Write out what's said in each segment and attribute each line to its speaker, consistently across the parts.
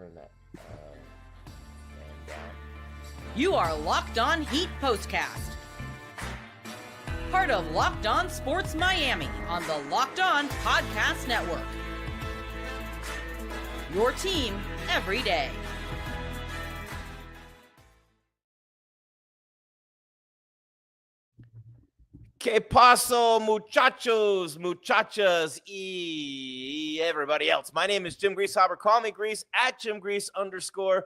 Speaker 1: turn that fan down.
Speaker 2: You are Locked On Heat Postcast, part of Locked On Sports Miami on the Locked On Podcast Network. Your team every day.
Speaker 1: Que paso, muchachos, muchachas, y everybody else. My name is Jim Grieshaber. Call me Grease at @JimGrease_GRIES.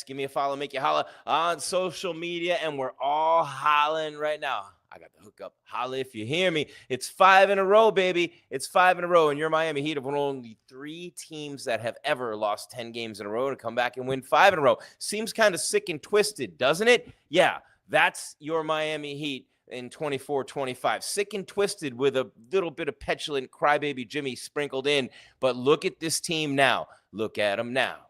Speaker 1: Give me a follow, make you holla on social media, and we're all hollering right now. I got the hookup. Holla if you hear me. It's 5 in a row, baby. It's 5 in a row, and your Miami Heat have one of only 3 teams that have ever lost 10 games in a row to come back and win 5 in a row. Seems kind of sick and twisted, doesn't it? Yeah. That's your Miami Heat in 24-25. Sick and twisted with a little bit of petulant crybaby Jimmy sprinkled in. But look at this team now. Look at them now.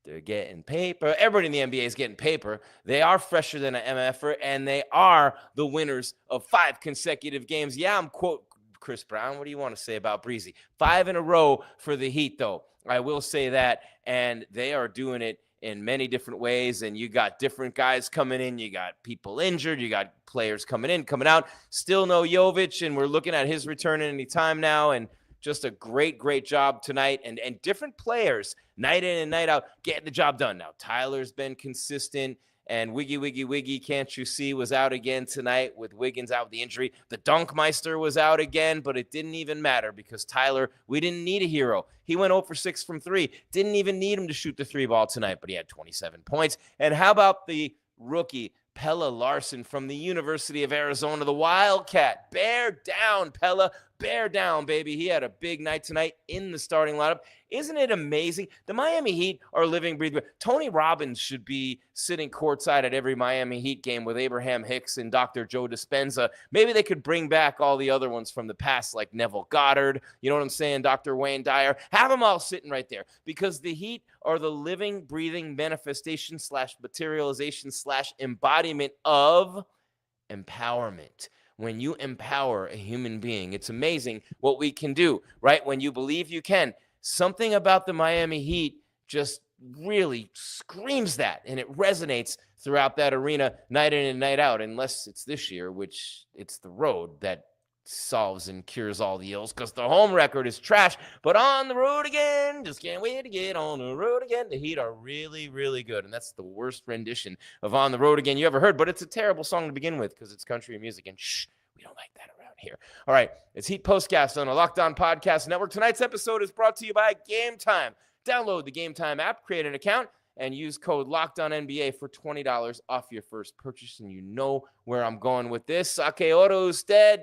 Speaker 1: They're getting paper. Everybody in the NBA is getting paper. They are fresher than an MFer, and they are the winners of 5 consecutive games. Yeah, I'm quote Chris Brown. What do you want to say about Breezy? 5 in a row for the Heat, though. I will say that, and they are doing it in many different ways, and you got different guys coming in, you got people injured, you got players coming in, coming out, still no Jovic, and we're looking at his return at any time now, and just a great job tonight, and different players, night in and night out, getting the job done. Now, Tyler's been consistent, and Wiggy, can't you see, was out again tonight with Wiggins out with the injury. The Dunkmeister was out again, but it didn't even matter because Tyler, we didn't need a hero. He went 0 for 6 from 3. Didn't even need him to shoot the 3 ball tonight, but he had 27 points. And how about the rookie, Pelle Larson from the University of Arizona, the Wildcat? Bear down, Pelle. Bear down, baby. He had a big night tonight in the starting lineup. Isn't it amazing? The Miami Heat are living, breathing. Tony Robbins should be sitting courtside at every Miami Heat game with Abraham Hicks and Dr. Joe Dispenza. Maybe they could bring back all the other ones from the past, like Neville Goddard. You know what I'm saying? Dr. Wayne Dyer. Have them all sitting right there because the Heat are the living, breathing manifestation / materialization / embodiment of empowerment. When you empower a human being, it's amazing what we can do, right? When you believe you can. Something about the Miami Heat just really screams that, and it resonates throughout that arena night in and night out, unless it's this year, which it's the road that solves and cures all the ills because the home record is trash. But on the road again, just can't wait to get on the road again. The Heat are really good, and that's the worst rendition of On the Road Again you ever heard, but it's a terrible song to begin with because it's country music, and shh, we don't like that around here. All right, it's Heat Postcast on the Locked On Podcast Network. Tonight's episode is brought to you by Game Time. Download the Game Time app, create an account, and use code LOCKEDONNBA for $20 off your first purchase, and you know where I'm going with this. A que hora usted?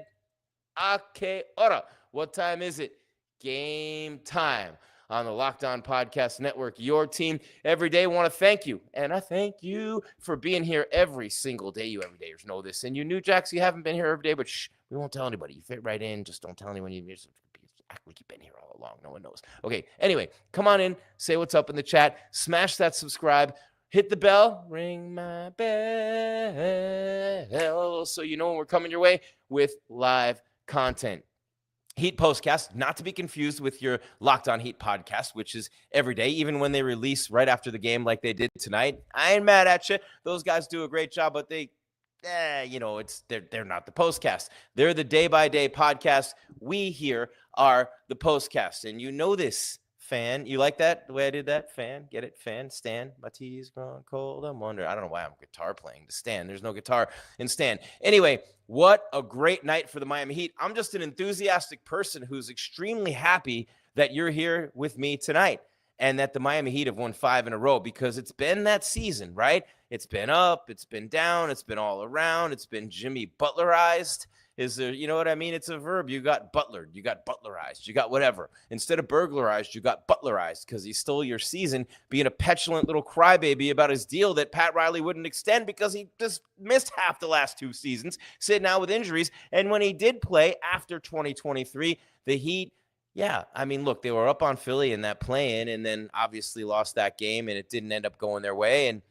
Speaker 1: A que hora. What time is it? Game time on the Locked On Podcast Network. Your team every day. Want to thank you, and I thank you for being here every single day. You everydayers know this, and you new jacks, you haven't been here every day, but shh, we won't tell anybody. You fit right in. Just don't tell anyone. You just act like you've been here all along. No one knows. Okay. Anyway, come on in. Say what's up in the chat. Smash that subscribe. Hit the bell, ring my bell, so you know when we're coming your way with live content. Heat Postcast, not to be confused with your Locked On Heat podcast, which is every day, even when they release right after the game like they did tonight. I ain't mad at you. Those guys do a great job, but they're not the postcast. They're the day-by-day podcast. We here are the postcast, and you know this, fan. You like that, the way I did that? Fan, get it? Fan, Stan. My tea's gone cold. I'm wondering. I don't know why I'm guitar playing to Stan. There's no guitar in Stan. Anyway, what a great night for the Miami Heat. I'm just an enthusiastic person who's extremely happy that you're here with me tonight and that the Miami Heat have won 5 in a row because it's been that season, right? It's been up, it's been down, it's been all around, it's been Jimmy Butlerized. Is there, you know what I mean? It's a verb. You got butlered, you got butlerized, you got whatever. Instead of burglarized, you got butlerized because he stole your season being a petulant little crybaby about his deal that Pat Riley wouldn't extend because he just missed half the last 2 seasons, sitting out with injuries. And when he did play after 2023, the Heat, yeah, I mean, look, they were up on Philly in that play-in and then obviously lost that game and it didn't end up going their way. And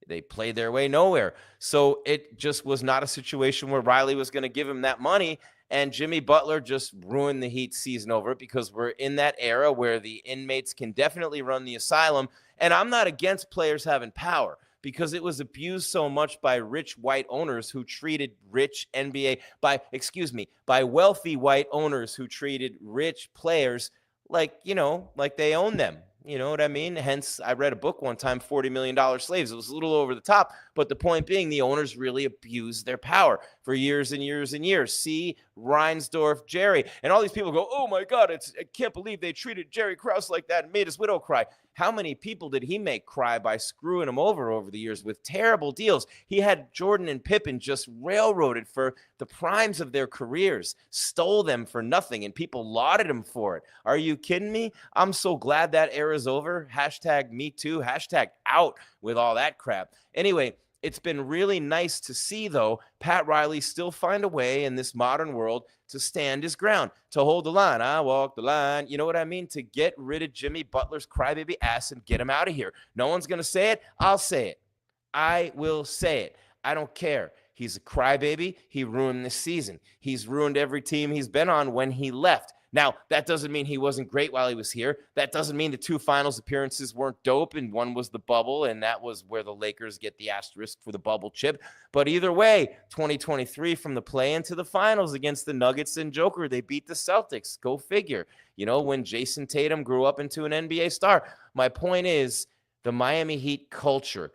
Speaker 1: they played their way nowhere. So it just was not a situation where Riley was going to give him that money. And Jimmy Butler just ruined the Heat season over because we're in that era where the inmates can definitely run the asylum. And I'm not against players having power, because it was abused so much by rich white owners who treated by wealthy white owners who treated rich players like they own them. You know what I mean? Hence, I read a book one time, $40 million Slaves. It was a little over the top, but the point being, the owners really abused their power for years and years and years. See, Reinsdorf, Jerry, and all these people go, oh my God, I can't believe they treated Jerry Krause like that and made his widow cry. How many people did he make cry by screwing him over the years with terrible deals? He had Jordan and Pippen just railroaded for the primes of their careers, stole them for nothing, and people lauded him for it. Are you kidding me? I'm so glad that era's over. Hashtag me too. Hashtag out with all that crap. Anyway, it's been really nice to see, though, Pat Riley still find a way in this modern world to stand his ground, to hold the line. I walk the line. You know what I mean? To get rid of Jimmy Butler's crybaby ass and get him out of here. No one's going to say it. I'll say it. I will say it. I don't care. He's a crybaby. He ruined this season. He's ruined every team he's been on when he left. Now, that doesn't mean he wasn't great while he was here. That doesn't mean the 2 finals appearances weren't dope, and one was the bubble, and that was where the Lakers get the asterisk for the bubble chip. But either way, 2023 from the play-in to the finals against the Nuggets and Joker, they beat the Celtics. Go figure. You know, when Jason Tatum grew up into an NBA star. My point is, the Miami Heat culture,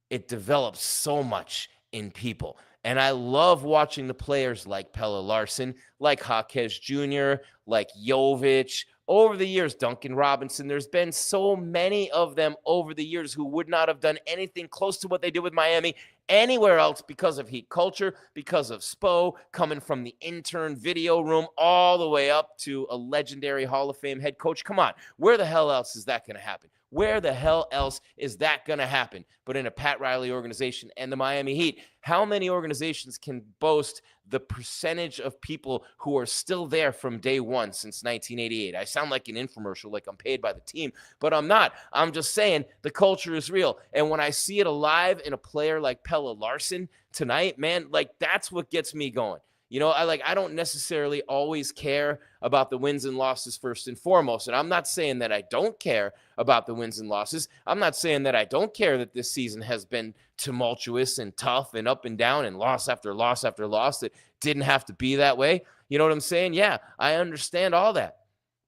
Speaker 1: it develops so much in people. And I love watching the players like Pelle Larson, like Jaquez Jr., like Jovic. Over the years, Duncan Robinson, there's been so many of them over the years who would not have done anything close to what they did with Miami anywhere else because of Heat culture, because of Spo, coming from the intern video room all the way up to a legendary Hall of Fame head coach. Come on, where the hell else is that going to happen? Where the hell else is that going to happen but in a Pat Riley organization and the Miami Heat? How many organizations can boast the percentage of people who are still there from day one since 1988? I sound like an infomercial, like I'm paid by the team, but I'm not. I'm just saying the culture is real. And when I see it alive in a player like Pelle Larson tonight, man, like that's what gets me going. You know, I don't necessarily always care about the wins and losses first and foremost. And I'm not saying that I don't care about the wins and losses. I'm not saying that I don't care that this season has been tumultuous and tough and up and down and loss after loss after loss that didn't have to be that way. You know what I'm saying? Yeah, I understand all that.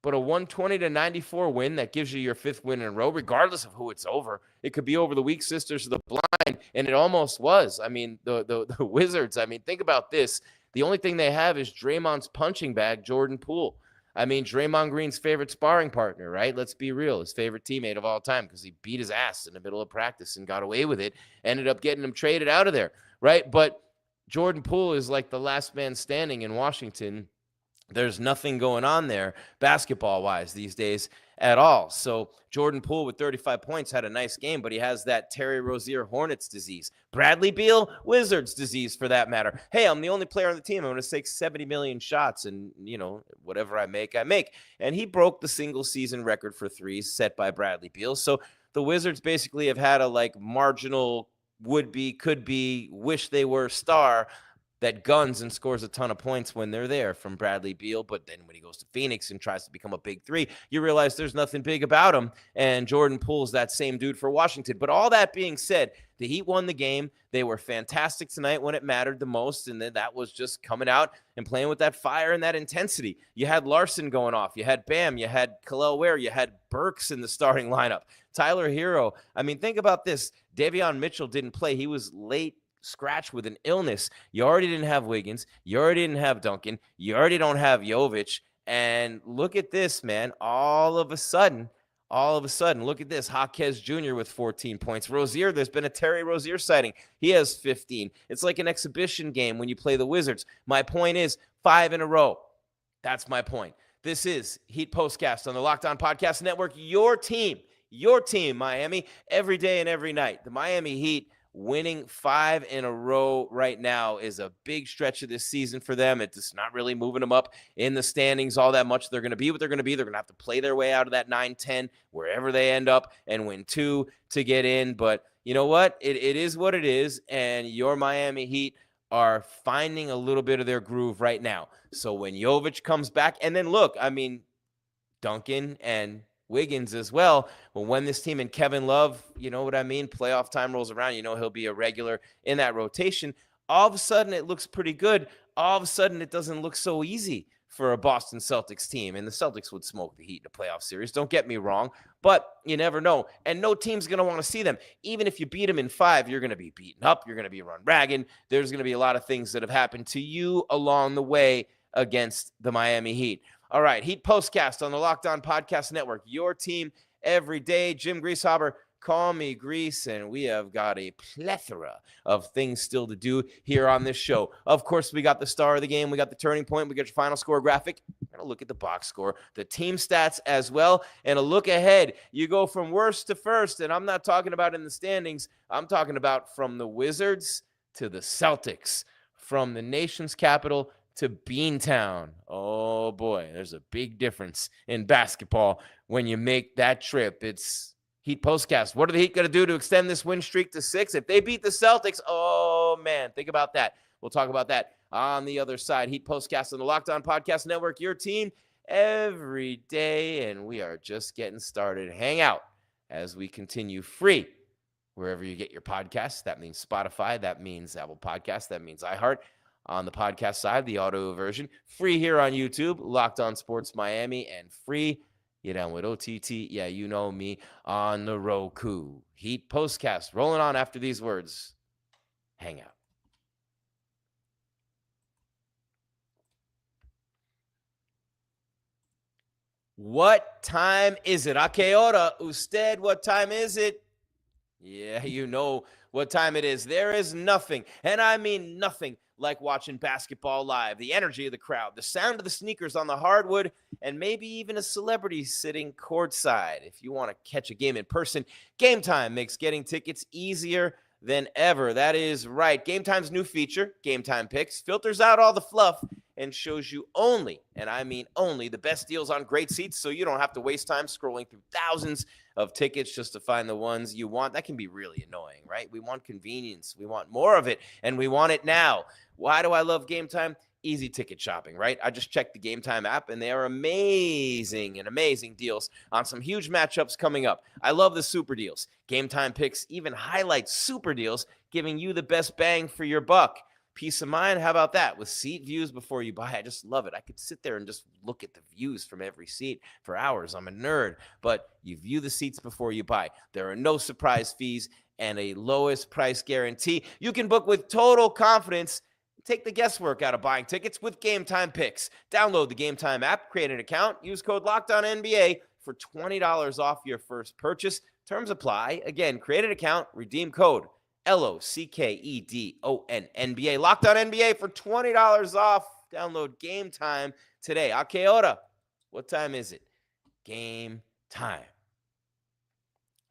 Speaker 1: But a 120-94 win that gives you your 5th win in a row, regardless of who it's over. It could be over the weak sisters of the blind, and it almost was. I mean, the Wizards, I mean, think about this. The only thing they have is Draymond's punching bag, Jordan Poole. I mean, Draymond Green's favorite sparring partner, right? Let's be real. His favorite teammate of all time because he beat his ass in the middle of practice and got away with it. Ended up getting him traded out of there, right? But Jordan Poole is like the last man standing in Washington. There's nothing going on there basketball-wise these days at all. So Jordan Poole with 35 points had a nice game, but he has that Terry Rozier Hornets disease. Bradley Beal, Wizards disease for that matter. Hey, I'm the only player on the team. I'm going to take 70 million shots and, you know, whatever I make, I make. And he broke the single season record for threes set by Bradley Beal. So the Wizards basically have had a like marginal would-be, could-be, wish they were star that guns and scores a ton of points when they're there from Bradley Beal. But then when he goes to Phoenix and tries to become a big 3, you realize there's nothing big about him. And Jordan Poole's that same dude for Washington. But all that being said, the Heat won the game. They were fantastic tonight when it mattered the most. And then that was just coming out and playing with that fire and that intensity. You had Larson going off. You had Bam. You had Khalil Ware. You had Burks in the starting lineup. Tyler Herro. I mean, think about this. Davion Mitchell didn't play. He was late. Scratch with an illness. You already didn't have Wiggins. You already didn't have Duncan. You already don't have Jovic. And look at this, man. All of a sudden, look at this. Jaquez Jr. with 14 points. Rozier, there's been a Terry Rozier sighting. He has 15. It's like an exhibition game when you play the Wizards. My point is 5 in a row. That's my point. This is Heat Postcast on the Locked On Podcast Network. Your team, Miami, every day and every night. The Miami Heat winning 5 in a row right now is a big stretch of this season for them. It's not really moving them up in the standings all that much. They're going to be what they're going to be. They're going to have to play their way out of that 9-10, wherever they end up, and win 2 to get in. But you know what? It is what it is, and your Miami Heat are finding a little bit of their groove right now. So when Jovic comes back, and then look, I mean, Duncan and Wiggins as well. But when this team and Kevin Love, you know what I mean, playoff time rolls around, he'll be a regular in that rotation. All of a sudden, it looks pretty good. All of a sudden, it doesn't look so easy for a Boston Celtics team. And the Celtics would smoke the Heat in a playoff series. Don't get me wrong, but you never know. And no team's going to want to see them. Even if you beat them in 5, you're going to be beaten up. You're going to be run ragged. There's going to be a lot of things that have happened to you along the way against the Miami Heat. All right, Heat Postcast on the Locked On Podcast Network. Your team every day. Jim Grieshaber, call me Grease, and we have got a plethora of things still to do here on this show. Of course, we got the star of the game. We got the turning point. We got your final score graphic. And a look at the box score, the team stats as well, and a look ahead. You go from worst to first, and I'm not talking about in the standings. I'm talking about from the Wizards to the Celtics, from the nation's capital to Beantown. Oh boy, there's a big difference in basketball when you make that trip. It's Heat Postcast. What are the Heat going to do to extend this win streak to 6? If they beat the Celtics, oh man, think about that. We'll talk about that on the other side. Heat Postcast on the Locked On Podcast Network, your team every day, and we are just getting started. Hang out as we continue free wherever you get your podcasts. That means Spotify. That means Apple Podcasts. That means iHeart. On the podcast side, the audio version, free here on YouTube, Locked On Sports Miami, and free, you down with OTT, yeah, you know me, on the Roku. Heat Postcast, rolling on after these words. Hang out. What time is it? A que hora? Usted, what time is it? Yeah, you know what time it is. There is nothing, and I mean nothing, like watching basketball live. The energy of the crowd, the sound of the sneakers on the hardwood, and maybe even a celebrity sitting courtside. If you want to catch a game in person, Game Time makes getting tickets easier than ever. That is right. Game Time's new feature, Game Time Picks, filters out all the fluff and shows you only, and I mean only, the best deals on great seats, so you don't have to waste time scrolling through thousands of tickets just to find the ones you want. That can be really annoying, right? We want convenience. We want more of it, and we want it now. Why do I love Game Time? Easy ticket shopping, right? I just checked the Game Time app, and they are amazing deals on some huge matchups coming up. I love the super deals. Game Time Picks even highlights super deals, giving you the best bang for your buck. Peace of mind, how about that? With seat views before you buy, I just love it. I could sit there and just look at the views from every seat for hours. I'm a nerd, but you view the seats before you buy. There are no surprise fees and a lowest price guarantee. You can book with total confidence. Take the guesswork out of buying tickets with Game Time Picks. Download the Game Time app, create an account, use code LOCKEDONNBA for $20 off your first purchase. Terms apply. Again, create an account, redeem code LOCKEDONNBA. Locked On NBA for $20 off. Download Game Time today. A que hora? What time is it? Game time.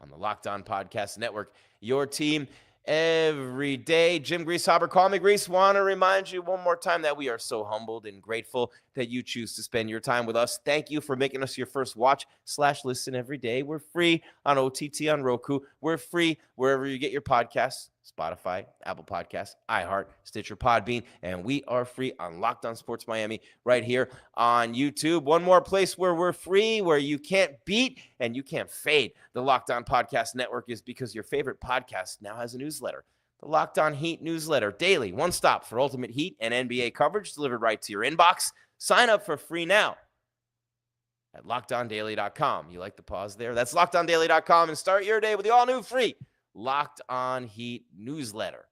Speaker 1: On the Locked On Podcast Network, your team every day. Jim Grieshaber, call me Grease. Want to remind you one more time that we are so humbled and grateful that you choose to spend your time with us. Thank you for making us your first watch/listen every day. We're free on OTT, on Roku. We're free wherever you get your podcasts, Spotify, Apple Podcasts, iHeart, Stitcher, Podbean, and we are free on Locked On Sports Miami right here on YouTube. One more place where we're free, where you can't beat and you can't fade the Locked On Podcast Network, is because your favorite podcast now has a newsletter. The Locked On Heat newsletter, daily, one stop for ultimate Heat and NBA coverage delivered right to your inbox. Sign up for free now at LockedOnDaily.com. You like the pause there? That's LockedOnDaily.com, and start your day with the all-new free Locked On Heat newsletter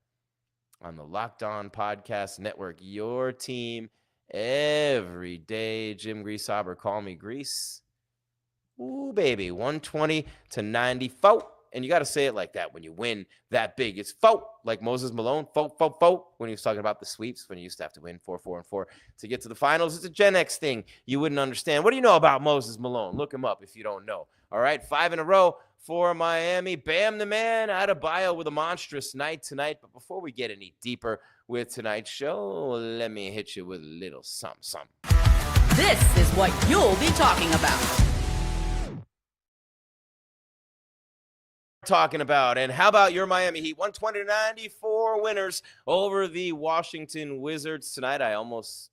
Speaker 1: on the Locked On Podcast Network. Your team every day. Jim Grieshaber, call me Grease. Ooh, baby, 120-94. And you got to say it like that when you win that big. It's faux, like Moses Malone, faux, when he was talking about the sweeps, when you used to have to win 4-4-4 to get to the finals. It's a Gen X thing. You wouldn't understand. What do you know about Moses Malone? Look him up if you don't know. All right, 5 in a row for Miami. Bam the man, Adebayo with a monstrous night tonight. But before we get any deeper with tonight's show, let me hit you with a little something.
Speaker 2: This is what you'll be talking about.
Speaker 1: talking about. And how about your Miami Heat? 120-94 winners over the Washington Wizards tonight. I almost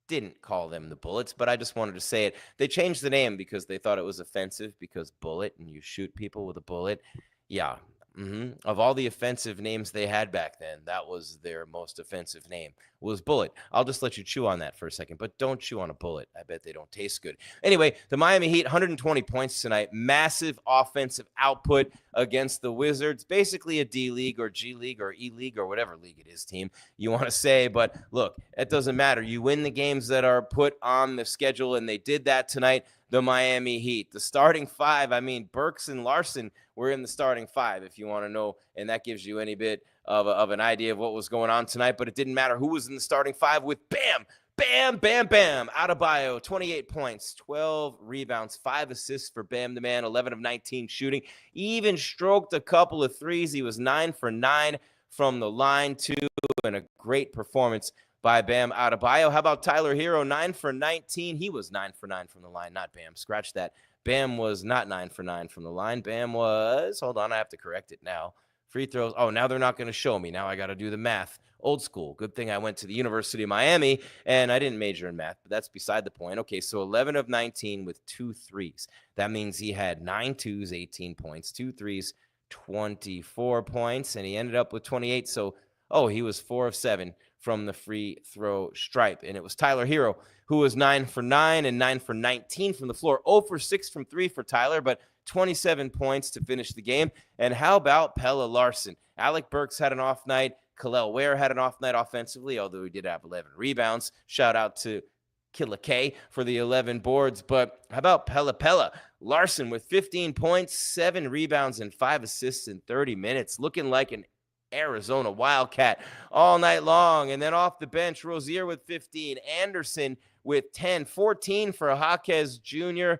Speaker 1: didn't call them the Bullets, but I just wanted to say it. They changed the name because they thought it was offensive, because bullet, and you shoot people with a bullet. Yeah. Of all the offensive names they had back then, that was their most offensive name, was Bullet. I'll just let you chew on that for a second, but don't chew on a bullet. I bet they don't taste good. Anyway, the Miami Heat, 120 points tonight. Massive offensive output against the Wizards. Basically a D-League or G-League or E-League or whatever league it is team you want to say. But look, it doesn't matter. You win the games that are put on the schedule, and they did that tonight. The Miami Heat, the starting five. I mean, Burks and Larson were in the starting five, if you want to know, and that gives you any bit of an idea of what was going on tonight. But it didn't matter who was in the starting five with bam, bam, bam, bam. Adebayo, 28 points, 12 rebounds, 5 assists for Bam the Man, 11 of 19 shooting. Even stroked a couple of threes. He was 9 for 9 from the line, too, and a great performance by Bam Adebayo. How about Tyler Herro? 9 for 19. He was 9 for 9 from the line, not Bam. Scratch that. Bam was not 9 for 9 from the line. Bam was, hold on, I have to correct it now. Free throws. Oh, now they're not going to show me. Now I got to do the math. Old school. Good thing I went to the University of Miami, and I didn't major in math, but that's beside the point. Okay, so 11 of 19 with 2 threes. That means he had 9 twos, 18 points, 2 threes, 24 points, and he ended up with 28. So, he was 4 of 7 from the free throw stripe. And it was Tyler Herro, who was 9 for 9 and 9 for 19 from the floor. 0 for 6 from 3 for Tyler, but 27 points to finish the game. And how about Pelle Larson? Alec Burks had an off night. Khalil Ware had an off night offensively, although he did have 11 rebounds. Shout out to Killa K for the 11 boards. But how about Pelle Larson with 15 points, 7 rebounds, and 5 assists in 30 minutes, looking like an Arizona Wildcat all night long. And then off the bench, Rozier with 15, Anderson with 10, 14 for Jaquez Jr.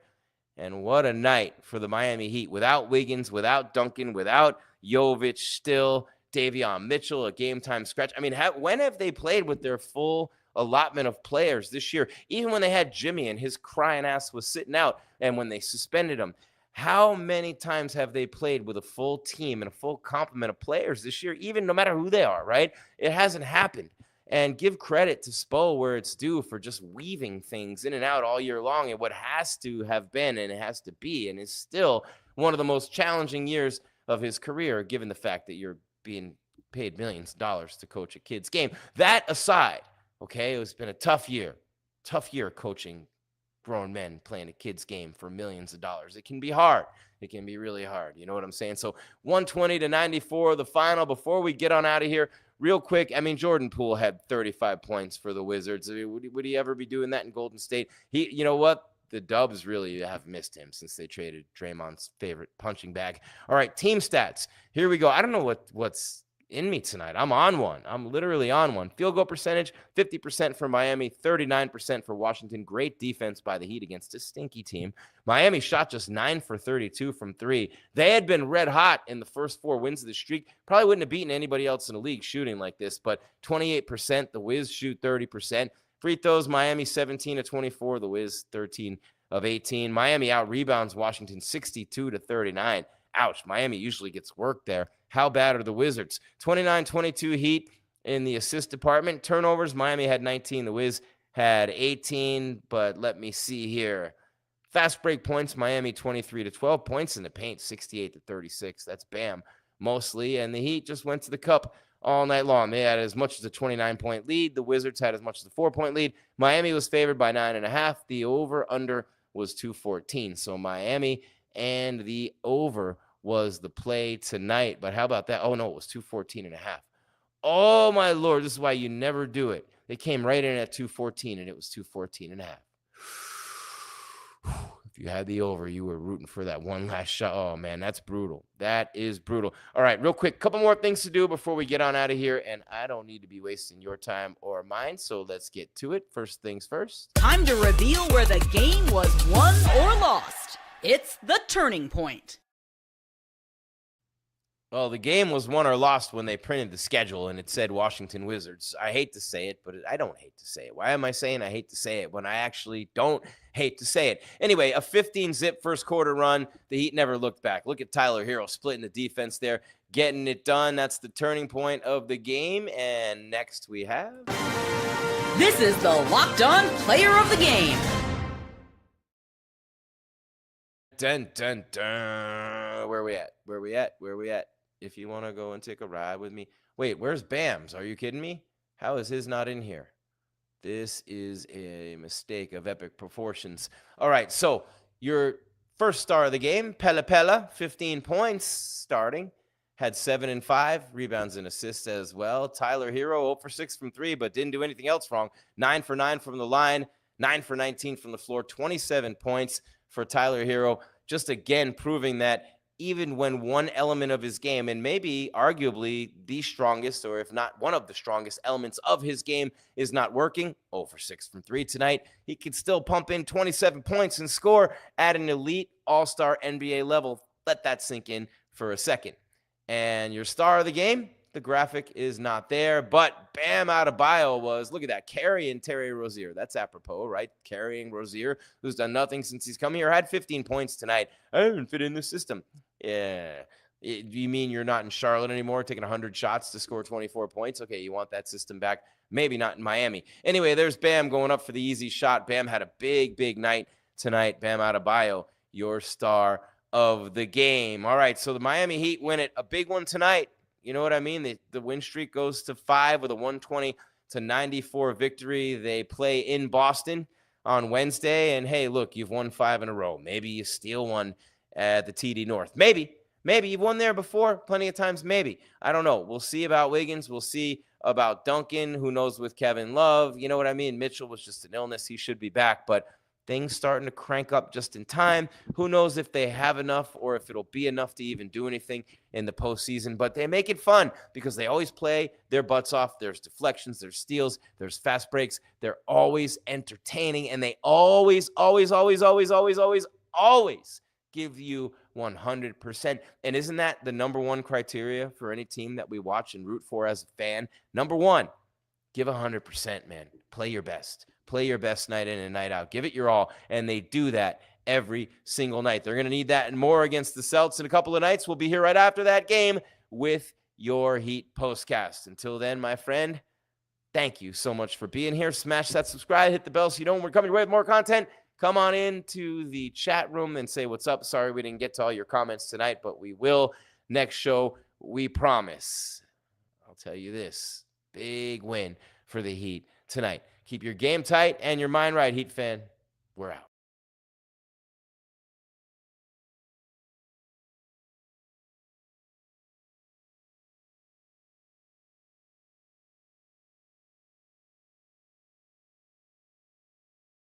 Speaker 1: And what a night for the Miami Heat. Without Wiggins, without Duncan, without Jovic, still Davion Mitchell, a game-time scratch. I mean, when have they played with their full allotment of players this year? Even when they had Jimmy and his crying ass was sitting out, and when they suspended him, how many times have they played with a full team and a full complement of players this year, even no matter who they are, right? It hasn't happened. And give credit to Spo where it's due for just weaving things in and out all year long, and what has to have been and it has to be and is still one of the most challenging years of his career, given the fact that you're being paid millions of dollars to coach a kid's game. That aside, okay, it's been a tough year coaching grown men playing a kid's game for millions of dollars. It can be hard. It can be really hard. You know what I'm saying? So 120-94, the final. Before we get on out of here, real quick, I mean, Jordan Poole had 35 points for the Wizards. I mean, would he ever be doing that in Golden State? You know what? The Dubs really have missed him since they traded Draymond's favorite punching bag. All right, team stats. Here we go. I don't know what's in me tonight. I'm on one. I'm literally on one. Field goal percentage, 50% for Miami, 39% for Washington. Great defense by the Heat against a stinky team. Miami shot just 9 for 32 from 3. They had been red hot in the first 4 wins of the streak. Probably wouldn't have beaten anybody else in the league shooting like this, but 28%. The Wiz shoot 30%. Free throws, Miami 17 of 24. The Wiz 13 of 18. Miami out rebounds Washington 62 to 39. Ouch, Miami usually gets work there. How bad are the Wizards? 29-22 Heat in the assist department. Turnovers, Miami had 19. The Wiz had 18, but let me see here. Fast break points, Miami 23 to 12 points in the paint, 68 to 36. That's Bam mostly. And the Heat just went to the cup all night long. They had as much as a 29-point lead. The Wizards had as much as a 4-point lead. Miami was favored by 9.5. The over-under was 214. So Miami and the over was the play tonight. But how about that? Oh, no, it was 214.5. Oh, my Lord, this is why you never do it. They came right in at 214, and it was 214.5. If you had the over, you were rooting for that one last shot. Oh, man, that's brutal. That is brutal. All right, real quick, couple more things to do before we get on out of here, and I don't need to be wasting your time or mine, so let's get to it. First things first.
Speaker 2: Time to reveal where the game was won or lost. It's the turning point.
Speaker 1: Well, the game was won or lost when they printed the schedule and it said Washington Wizards. I hate to say it, but I don't hate to say it. Why am I saying I hate to say it when I actually don't hate to say it? Anyway, a 15-zip first quarter run. The Heat never looked back. Look at Tyler Herro splitting the defense there, getting it done. That's the turning point of the game. And next we have...
Speaker 2: This is the Locked On Player of the Game.
Speaker 1: Dun, dun, dun. Where we at? If you want to go and take a ride with me. Wait, where's Bam's? Are you kidding me? How is his not in here? This is a mistake of epic proportions. All right, so your first star of the game, Pelle, 15 points starting. Had 7 and 5, rebounds and assists as well. Tyler Herro, 0 for 6 from 3, but didn't do anything else wrong. 9 for 9 from the line, 9 for 19 from the floor, 27 points for Tyler Herro. Just again proving that even when one element of his game, and maybe arguably the strongest, or if not one of the strongest elements of his game, is not working, 0 for 6 from 3 tonight, he could still pump in 27 points and score at an elite all-star NBA level. Let that sink in for a second. And your star of the game, the graphic is not there, but Bam Adebayo was, look at that, carrying Terry Rozier. That's apropos, right? Carrying Rozier, who's done nothing since he's come here, had 15 points tonight. I didn't fit in the system. Yeah. You mean you're not in Charlotte anymore, taking 100 shots to score 24 points? Okay, you want that system back? Maybe not in Miami. Anyway, there's Bam going up for the easy shot. Bam had a big night tonight. Bam Adebayo, your star of the game. All right, so the Miami Heat win it. A big one tonight. You know what I mean? The win streak goes to 5 with a 120-94 victory. They play in Boston on Wednesday. And, hey, look, you've won 5 in a row. Maybe you steal one at the TD North. Maybe you've won there before plenty of times. Maybe. I don't know. We'll see about Wiggins. We'll see about Duncan. Who knows with Kevin Love? You know what I mean? Mitchell was just an illness. He should be back. But things starting to crank up just in time. Who knows if they have enough or if it'll be enough to even do anything in the postseason. But they make it fun because they always play their butts off. There's deflections, there's steals, there's fast breaks. They're always entertaining, and they always give you 100%. And isn't that the number one criteria for any team that we watch and root for as a fan? Number one, give 100%, man. Play your best. Play your best night in and night out. Give it your all. And they do that every single night. They're going to need that and more against the Celtics in a couple of nights. We'll be here right after that game with your Heat postcast. Until then, my friend, thank you so much for being here. Smash that subscribe, hit the bell so you know when we're coming your way with more content. Come on into the chat room and say what's up. Sorry we didn't get to all your comments tonight, but we will next show, we promise. I'll tell you this, big win for the Heat tonight. Keep your game tight and your mind right, Heat fan. We're out.